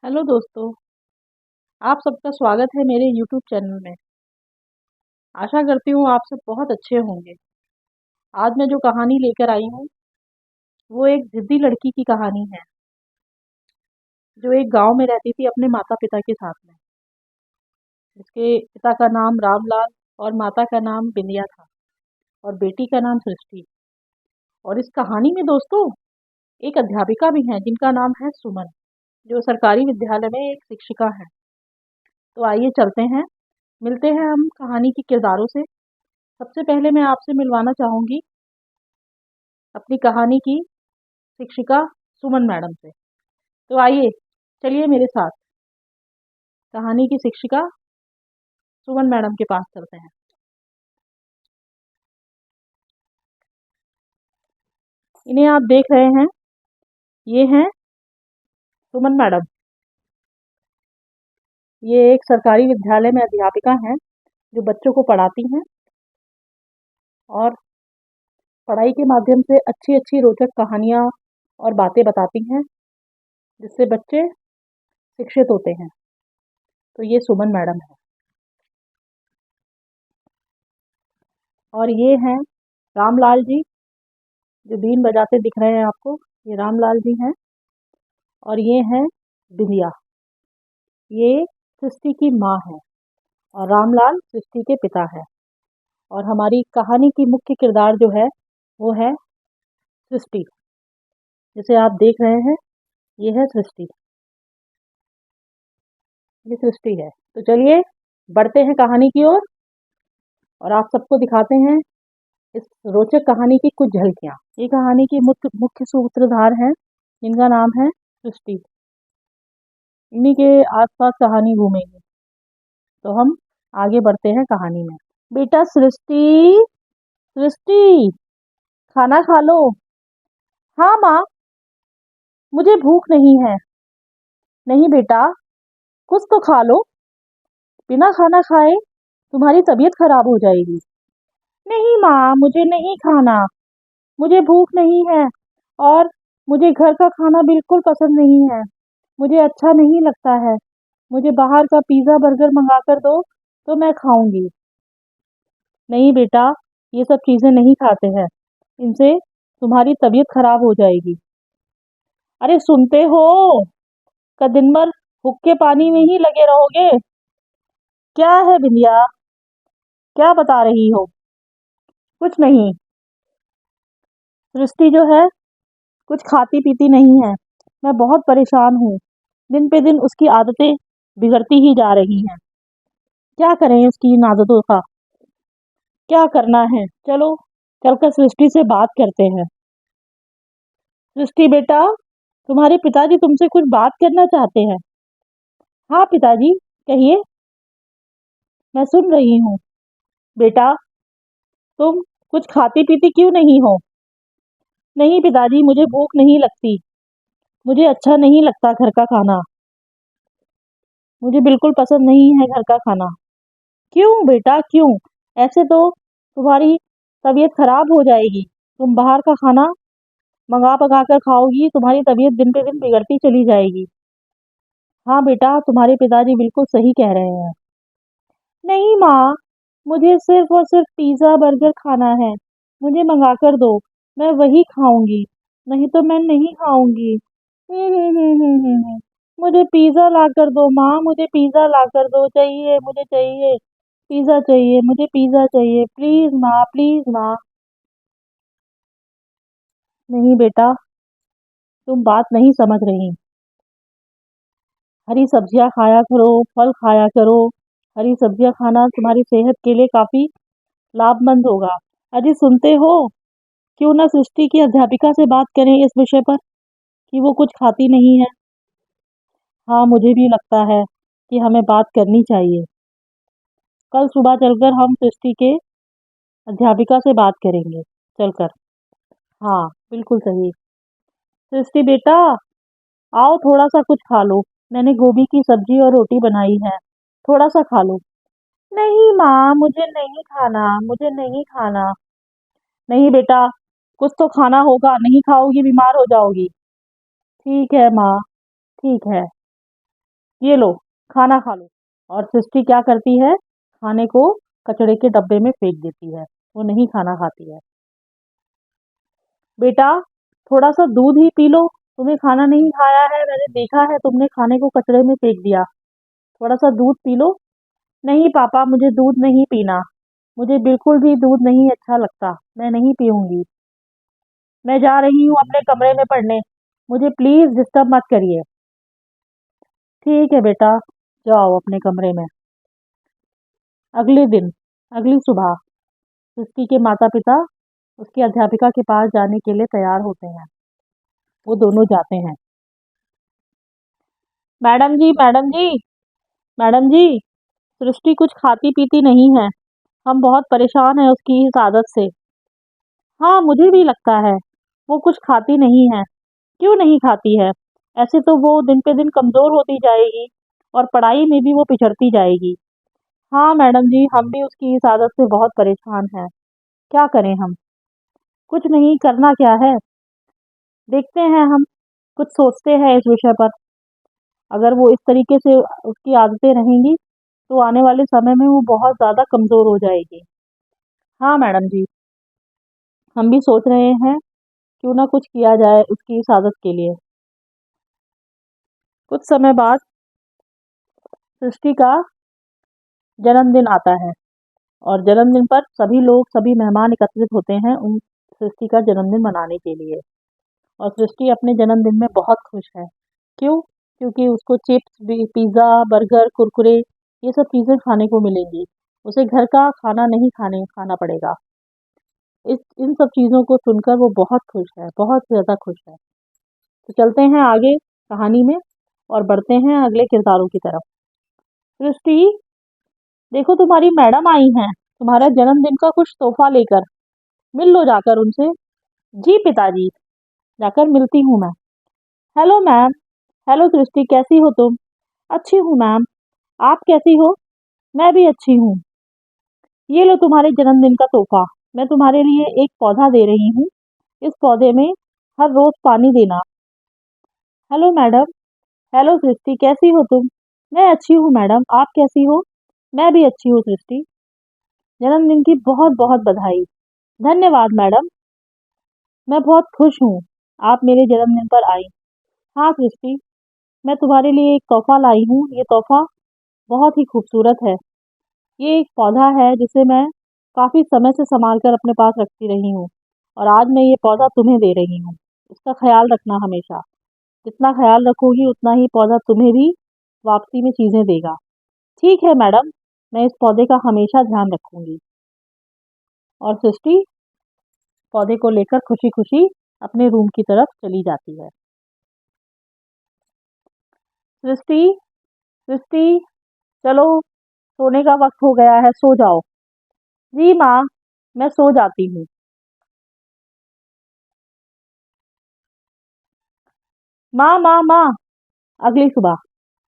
Hello दोस्तों। आप सबका स्वागत है मेरे यूट्यूब चैनल में। आशा करती हूँ आप सब बहुत अच्छे होंगे। आज मैं जो कहानी लेकर आई हूँ वो एक जिद्दी लड़की की कहानी है जो एक गांव में रहती थी अपने माता पिता के साथ में। इसके पिता का नाम रामलाल और माता का नाम बिंदिया था और बेटी का नाम सृष्टि। और इस कहानी में दोस्तों एक अध्यापिका भी है जिनका नाम है सुमन, जो सरकारी विद्यालय में एक शिक्षिका है। तो आइए चलते हैं, मिलते हैं हम कहानी के किरदारों से। सबसे पहले मैं आपसे मिलवाना चाहूंगी अपनी कहानी की शिक्षिका सुमन मैडम से। तो आइए, चलिए मेरे साथ कहानी की शिक्षिका सुमन मैडम के पास चलते हैं। इन्हें आप देख रहे हैं, ये हैं सुमन मैडम। ये एक सरकारी विद्यालय में अध्यापिका हैं जो बच्चों को पढ़ाती हैं और पढ़ाई के माध्यम से अच्छी अच्छी रोचक कहानियाँ और बातें बताती हैं जिससे बच्चे शिक्षित होते हैं। तो ये सुमन मैडम है और ये हैं रामलाल जी, जो बीन बजाते दिख रहे हैं आपको। ये रामलाल जी हैं और ये हैं बिंदिया। ये सृष्टि की माँ है और रामलाल सृष्टि के पिता है। और हमारी कहानी की मुख्य किरदार जो है वो है सृष्टि, जिसे आप देख रहे हैं। ये है सृष्टि, ये सृष्टि है। तो चलिए बढ़ते हैं कहानी की ओर और आप सबको दिखाते हैं इस रोचक कहानी की कुछ झलकियाँ। ये कहानी की मुख्य मुख्य सूत्रधार हैं जिनका नाम है सृष्टि। इन्हीं के आसपास कहानी घूमेगी। तो हम आगे बढ़ते हैं कहानी में। बेटा सृष्टि, सृष्टि, खाना खा लो। हाँ माँ, मुझे भूख नहीं है। नहीं बेटा, कुछ तो खा लो। बिना खाना खाए तुम्हारी तबीयत खराब हो जाएगी। नहीं माँ, मुझे नहीं खाना। मुझे भूख नहीं है और मुझे घर का खाना बिल्कुल पसंद नहीं है। मुझे अच्छा नहीं लगता है। मुझे बाहर का पिज़्ज़ा बर्गर मंगा कर दो तो मैं खाऊंगी। नहीं बेटा, ये सब चीज़ें नहीं खाते हैं। इनसे तुम्हारी तबीयत खराब हो जाएगी। अरे सुनते हो, का दिन भर हुक्के पानी में ही लगे रहोगे? क्या है बिंदिया, क्या बता रही हो? कुछ नहीं। सृष्टि जो है कुछ खाती पीती नहीं है। मैं बहुत परेशान हूँ। दिन पे दिन उसकी आदतें बिगड़ती ही जा रही हैं। क्या करें उसकी इन आदतों का? क्या करना है? चलो चलकर सृष्टि से बात करते हैं। सृष्टि बेटा, तुम्हारे पिताजी तुमसे कुछ बात करना चाहते हैं। हाँ पिताजी, कहिए, मैं सुन रही हूँ। बेटा, तुम कुछ खाती पीती क्यों नहीं हो? नहीं पिताजी, मुझे भूख नहीं लगती। मुझे अच्छा नहीं लगता घर का खाना। मुझे बिल्कुल पसंद नहीं है घर का खाना। क्यों बेटा, क्यों? ऐसे तो तुम्हारी तबीयत खराब हो जाएगी। तुम बाहर का खाना मंगा पका कर खाओगी, तुम्हारी तबीयत दिन पे दिन बिगड़ती चली जाएगी। हाँ बेटा, तुम्हारे पिताजी बिल्कुल सही कह रहे हैं। नहीं माँ, मुझे सिर्फ और सिर्फ पिज़्ज़ा बर्गर खाना है। मुझे मंगा कर दो, मैं वही खाऊंगी। नहीं तो मैं नहीं खाऊंगी। मुझे पिज़्ज़ा ला कर दो माँ, मुझे पिज़्ज़ा ला कर दो, चाहिए, मुझे चाहिए। पिज़्ज़ा चाहिए, मुझे पिज़्ज़ा चाहिए, प्लीज़ माँ, प्लीज़ माँ। नहीं बेटा, तुम बात नहीं समझ रही। हरी सब्जियाँ खाया करो, फल खाया करो। हरी सब्जियाँ खाना तुम्हारी सेहत के लिए काफ़ी लाभमंद होगा। अजी सुनते हो, क्यों ना सृष्टि की अध्यापिका से बात करें इस विषय पर कि वो कुछ खाती नहीं है। हाँ मुझे भी लगता है कि हमें बात करनी चाहिए। कल सुबह चलकर हम सृष्टि के अध्यापिका से बात करेंगे चलकर। हाँ बिल्कुल सही। सृष्टि बेटा, आओ थोड़ा सा कुछ खा लो। मैंने गोभी की सब्जी और रोटी बनाई है, थोड़ा सा खा लो। नहीं माँ, मुझे नहीं खाना, मुझे नहीं खाना। नहीं बेटा, कुछ तो खाना होगा, नहीं खाओगी बीमार हो जाओगी। ठीक है माँ, ठीक है। ये लो, खाना खा लो। और सृष्टि क्या करती है, खाने को कचड़े के डब्बे में फेंक देती है, वो नहीं खाना खाती है। बेटा, थोड़ा सा दूध ही पी लो, तुम्हें खाना नहीं खाया है, मैंने देखा है तुमने खाने को कचड़े में फेंक दिया। थोड़ा सा दूध पी लो। नहीं पापा, मुझे दूध नहीं पीना, मुझे बिल्कुल भी दूध नहीं अच्छा लगता, मैं नहीं पीऊंगी। मैं जा रही हूँ अपने कमरे में पढ़ने, मुझे प्लीज डिस्टर्ब मत करिए। ठीक है बेटा, जाओ अपने कमरे में। अगले दिन, अगली सुबह, सृष्टि के माता पिता उसकी अध्यापिका के पास जाने के लिए तैयार होते हैं। वो दोनों जाते हैं। मैडम जी, मैडम जी, मैडम जी, सृष्टि कुछ खाती पीती नहीं है, हम बहुत परेशान हैं उसकी इस आदत से। हाँ, मुझे भी लगता है, वो कुछ खाती नहीं है। क्यों नहीं खाती है? ऐसे तो वो दिन पे दिन कमज़ोर होती जाएगी और पढ़ाई में भी वो पिछड़ती जाएगी। हाँ मैडम जी, हम भी उसकी इस आदत से बहुत परेशान हैं। क्या करें हम? कुछ नहीं, करना क्या है? देखते हैं हम, कुछ सोचते हैं इस विषय पर। अगर वो इस तरीके से उसकी आदतें रहेंगी, तो आने वाले समय में वो बहुत ज़्यादा कमज़ोर हो जाएगी। हाँ मैडम जी, हम भी सोच रहे हैं, क्यों ना कुछ किया जाए उसकी इस आदत के लिए। कुछ समय बाद सृष्टि का जन्मदिन आता है और जन्मदिन पर सभी लोग, सभी मेहमान एकत्रित होते हैं उन सृष्टि का जन्मदिन मनाने के लिए। और सृष्टि अपने जन्मदिन में बहुत खुश है। क्यों? क्योंकि उसको चिप्स, पिज़्ज़ा, बर्गर, कुरकुरे, ये सब चीज़ें खाने को मिलेंगी। उसे घर का खाना नहीं खाना पड़ेगा। इस इन सब चीज़ों को सुनकर वो बहुत खुश है, बहुत ज़्यादा खुश है। तो चलते हैं आगे कहानी में और बढ़ते हैं अगले किरदारों की तरफ। सृष्टि, देखो तुम्हारी मैडम आई हैं, तुम्हारा जन्मदिन का कुछ तोहफा लेकर। मिल लो जाकर उनसे। जी पिताजी, जाकर मिलती हूँ मैं। Hello ma'am. हेलो सृष्टि, कैसी हो तुम? अच्छी हूँ मैम, आप कैसी हो? मैं भी अच्छी हूँ। ये लो तुम्हारे जन्मदिन का तोहफा, मैं तुम्हारे लिए एक पौधा दे रही हूँ। इस पौधे में हर रोज पानी देना। Hello madam. हेलो सृष्टि, कैसी हो तुम? मैं अच्छी हूँ मैडम, आप कैसी हो? मैं भी अच्छी हूँ सृष्टि। जन्मदिन की बहुत बहुत बधाई। धन्यवाद मैडम, मैं बहुत खुश हूँ आप मेरे जन्मदिन पर आई। हाँ सृष्टि, मैं तुम्हारे लिए एक तोहफा लाई हूँ, ये तोहफा बहुत ही खूबसूरत है। ये एक पौधा है जिसे मैं काफ़ी समय से संभाल कर अपने पास रखती रही हूँ और आज मैं ये पौधा तुम्हें दे रही हूँ। इसका ख्याल रखना हमेशा। जितना ख्याल रखोगी उतना ही पौधा तुम्हें भी वापसी में चीज़ें देगा। ठीक है मैडम, मैं इस पौधे का हमेशा ध्यान रखूंगी। और सृष्टि पौधे को लेकर खुशी खुशी अपने रूम की तरफ चली जाती है। सृष्टि, सृष्टि, चलो, सोने का वक्त हो गया है, सो जाओ। जी माँ, मैं सो जाती हूँ। माँ माँ माँ, अगली सुबह।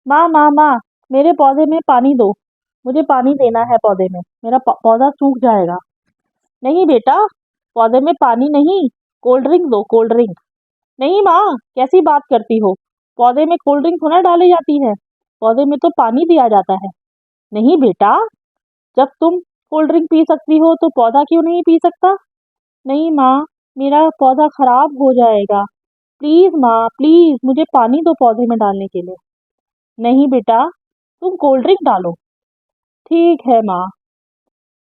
माँ माँ माँ, मेरे पौधे में पानी दो, मुझे पानी देना है पौधे में, मेरा पौधा सूख जाएगा। नहीं बेटा, पौधे में पानी नहीं, कोल्ड ड्रिंक दो, कोल्ड ड्रिंक। नहीं माँ, कैसी बात करती हो? पौधे में कोल्ड ड्रिंक थोड़ा डाली जाती है, पौधे में तो पानी दिया जाता है। नहीं बेटा, जब तुम कोल्ड ड्रिंक पी सकती हो तो पौधा क्यों नहीं पी सकता? नहीं माँ, मेरा पौधा खराब हो जाएगा। प्लीज माँ, प्लीज मुझे पानी दो पौधे में डालने के लिए। नहीं बेटा, तुम कोल्ड ड्रिंक डालो। ठीक है माँ।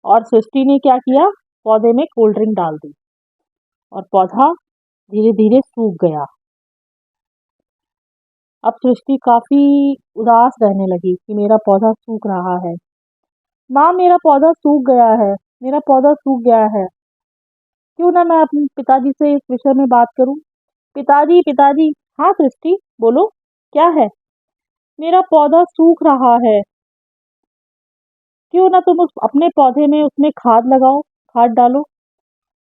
और सृष्टि ने क्या किया, पौधे में कोल्ड ड्रिंक डाल दी और पौधा धीरे धीरे सूख गया। अब सृष्टि काफी उदास रहने लगी कि मेरा पौधा सूख रहा है। माँ, मेरा पौधा सूख गया है, मेरा पौधा सूख गया है। क्यों ना मैं अपने पिताजी से इस विषय में बात करूं। पिताजी, पिताजी। हाँ सृष्टि, बोलो, क्या है? मेरा पौधा सूख रहा है, क्यों ना तुम उस अपने पौधे में उसमें खाद लगाओ, खाद डालो।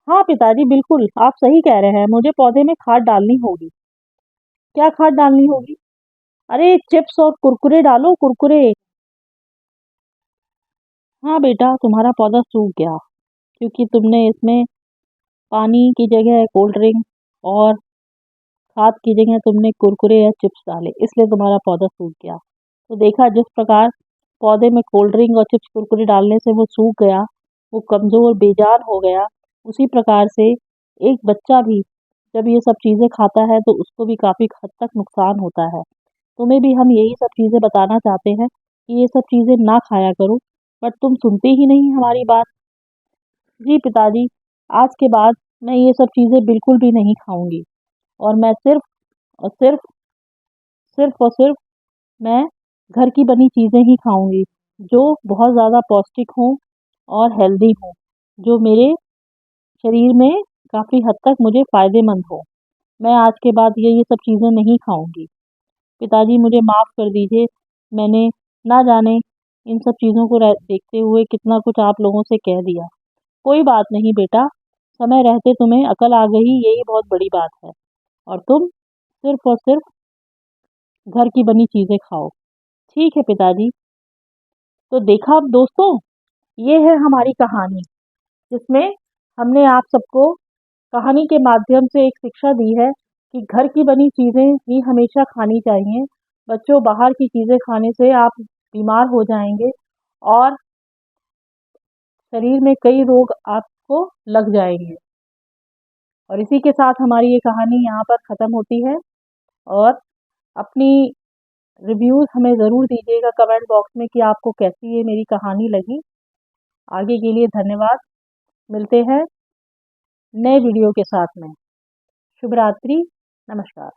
हाँ पिताजी, बिल्कुल आप सही कह रहे हैं, मुझे पौधे में खाद डालनी होगी। क्या खाद डालनी होगी? अरे चिप्स और कुरकुरे डालो, कुरकुरे। हाँ बेटा, तुम्हारा पौधा सूख गया क्योंकि तुमने इसमें पानी की जगह कोल्ड ड्रिंक और खाद की जगह तुमने कुरकुरे या चिप्स डाले, इसलिए तुम्हारा पौधा सूख गया। तो देखा जिस प्रकार पौधे में कोल्ड ड्रिंक और चिप्स कुरकुरे डालने से वो सूख गया, वो कमज़ोर बेजान हो गया, उसी प्रकार से एक बच्चा भी जब ये सब चीज़ें खाता है तो उसको भी काफ़ी हद तक नुकसान होता है। तुम्हें भी हम यही सब चीज़ें बताना चाहते हैं कि ये सब चीज़ें ना खाया करो, बट तुम सुनते ही नहीं हमारी बात। जी पिताजी, आज के बाद मैं ये सब चीज़ें बिल्कुल भी नहीं खाऊंगी और मैं सिर्फ और सिर्फ सिर्फ और सिर्फ मैं घर की बनी चीज़ें ही खाऊंगी जो बहुत ज़्यादा पौष्टिक हों और हेल्दी हों, जो मेरे शरीर में काफ़ी हद तक मुझे फ़ायदेमंद हो। मैं आज के बाद ये सब चीज़ें नहीं खाऊंगी। पिताजी मुझे माफ़ कर दीजिए, मैंने ना जाने इन सब चीज़ों को देखते हुए कितना कुछ आप लोगों से कह दिया। कोई बात नहीं बेटा, समय रहते तुम्हें अकल आ गई यही बहुत बड़ी बात है और तुम सिर्फ और सिर्फ घर की बनी चीज़ें खाओ। ठीक है पिताजी। तो देखा अब दोस्तों, ये है हमारी कहानी जिसमें हमने आप सबको कहानी के माध्यम से एक शिक्षा दी है कि घर की बनी चीज़ें ही हमेशा खानी चाहिए। बच्चों, बाहर की चीज़ें खाने से आप बीमार हो जाएंगे और शरीर में कई रोग आपको लग जाएंगे। और इसी के साथ हमारी ये कहानी यहाँ पर ख़त्म होती है। और अपनी रिव्यूज़ हमें ज़रूर दीजिएगा कमेंट बॉक्स में कि आपको कैसी ये मेरी कहानी लगी। आगे के लिए धन्यवाद। मिलते हैं नए वीडियो के साथ में। शुभ रात्रि। नमस्कार।